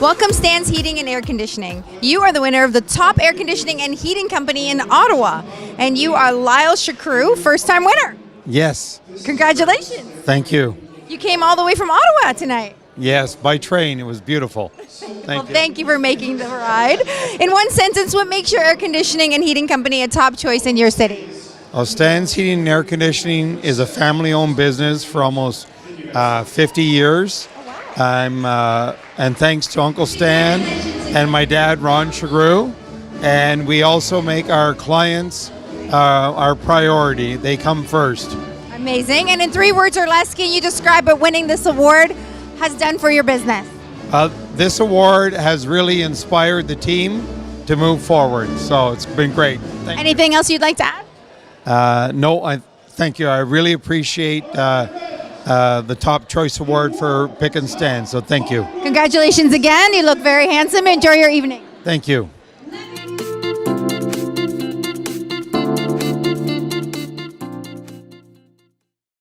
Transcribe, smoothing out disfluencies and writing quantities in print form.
Welcome Stan's Heating and Air Conditioning. You are the winner of the top air conditioning and heating company in Ottawa. And you are Lyle Shakru, first-time winner. Yes. Congratulations. Thank you. You came all the way from Ottawa tonight. Yes, by train. It was beautiful. Thank you. Thank you for making the ride. In one sentence, what makes your air conditioning and heating company a top choice in your city? Well, Stan's Heating and Air Conditioning is a family-owned business for almost 50 years. And thanks to Uncle Stan and my dad, Ron Shagru. And we also make our clients our priority. They come first. Amazing. And in 3 words or less, can you describe what winning this award has done for your business? This award has really inspired the team to move forward. So it's been great. Anything else you'd like to add? No, thank you. I really appreciate the Top Choice Award for Pick and Stan, so thank you. Congratulations again. You look very handsome. Enjoy your evening. Thank you.